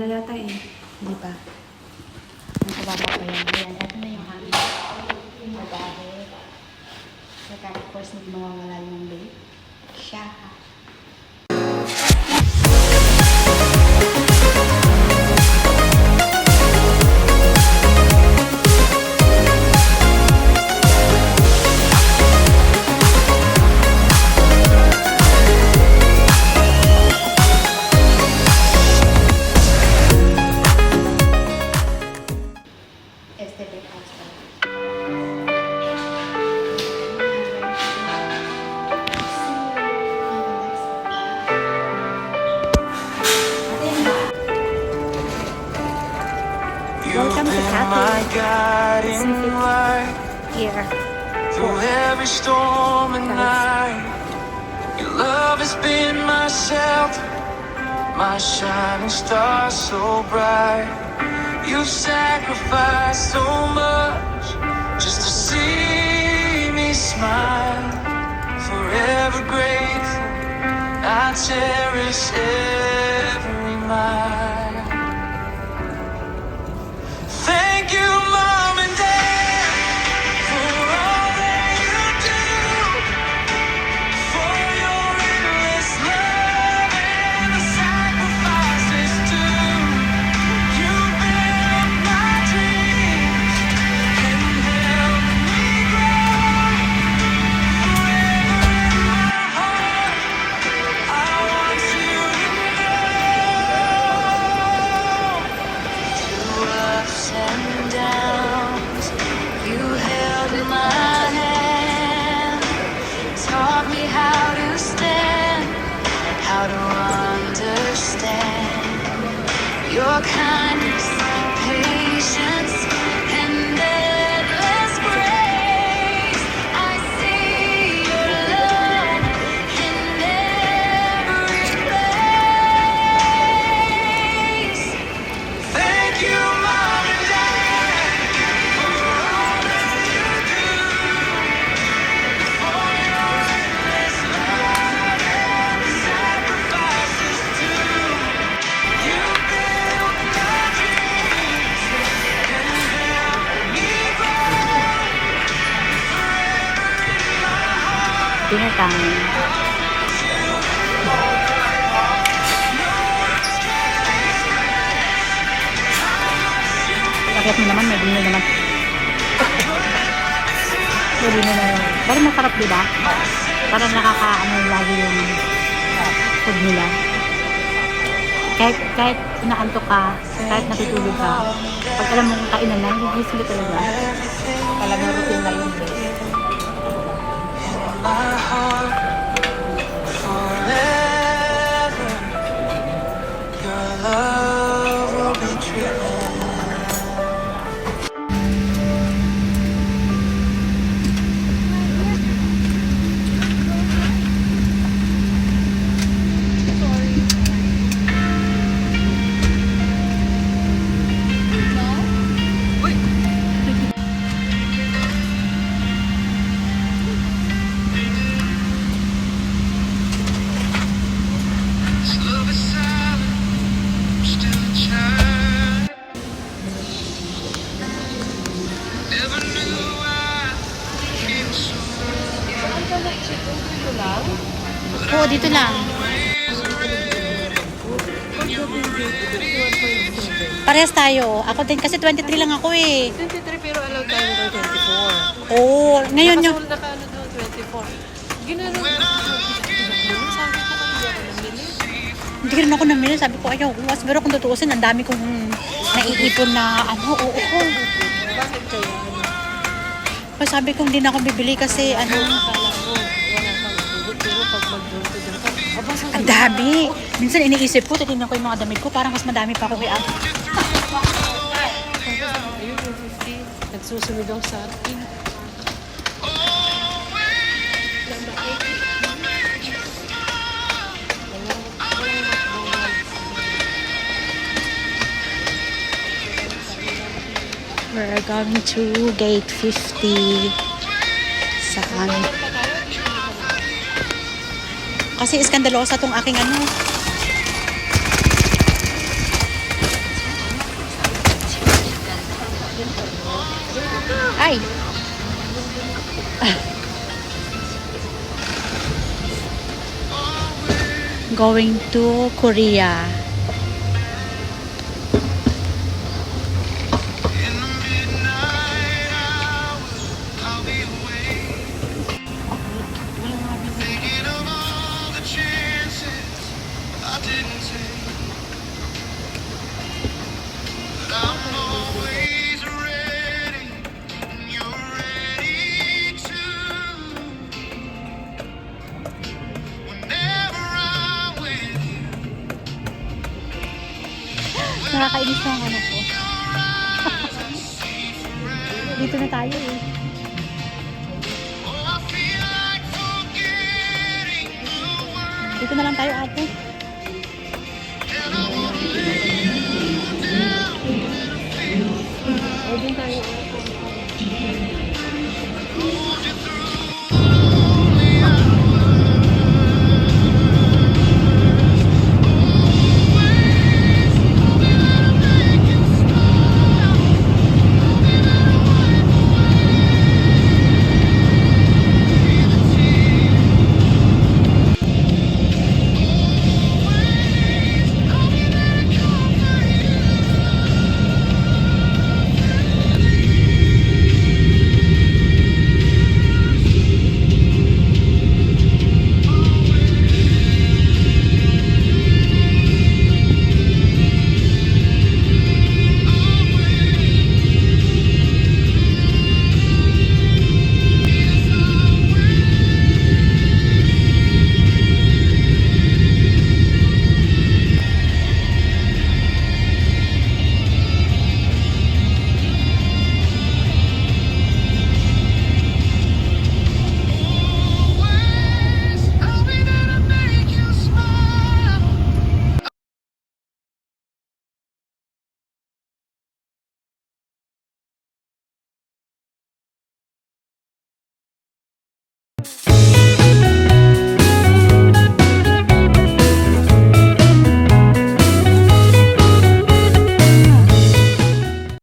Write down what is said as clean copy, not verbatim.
Yata eh. Hindi pa. Ang kababa pa yan. Ayan, ito na yung hangin. Magahe. Saka, of course, hindi mawawala yung bake. Siya. Welcome to Catholic here. Through every storm and night, your love has been my shelter, my shining star so bright. You've sacrificed so much just to see me smile. Forever grateful, I cherish every mile. Thank you, Mom and Dad, for all that you do, for your endless love and the sacrifices too. You built my dreams and helped me grow. Forever in my heart, I want you to know. Through ups and downs, you held my hand, taught me how to stand, how to understand your kindness, patience, and endless grace. I see your love in every place. Thank you, Mom and Dad, for all that you do, for your endless love and the sacrifices too. You built my dreams and helped me grow. Forever in my heart, Tinatangin. Bakit mo naman, may dino naman. May dino naman. Pero masarap, diba? Parang nakakaano lagi yung food nila. Kahit inaantok ka, kahit natutulog ka, pag alam mong kainan na, gigising ka talaga. Talagang routine na yun. my heart, forever. Your love will be true. This love is silent, I'm still a child. Never knew I'd feel so Oo, dito lang. Parehas tayo. Ako din kasi 23 lang ako eh. 23 pero allowed tayo ng 24. Oo, ngayon yung... Nakaano daw 24. Ginano. Sabi ko kaya ako namili. Hindi rin ako namili. Sabi ko, ayaw. Pero kung tutuusin, ang dami kong naiipon na ano. Oo. Bakit kaya? Pero sabi ko, hindi na ako bibili kasi ano. Akala ko, wala kang tugot. Pero pag mag-doon to doon ka, abasa Ang dami. Minsan iniisip ko, titignan ko yung mga damit ko. Parang mas madami pa ako kaya. ayun yung 50. Nagsusunod ako sa akin. We're going to gate 50. Saan? Kasi iskandalosa tong aking ano. Ay! Going to Korea. In the midnight hours, I'll be awake, thinking of all the chances I didn't take. But I'm always ready, and you're ready too. Whenever I'm with you, Nakakainis na ang ano ko. Dito na tayo eh. oh, I feel like forgetting the world. Dito na lang tayo ate.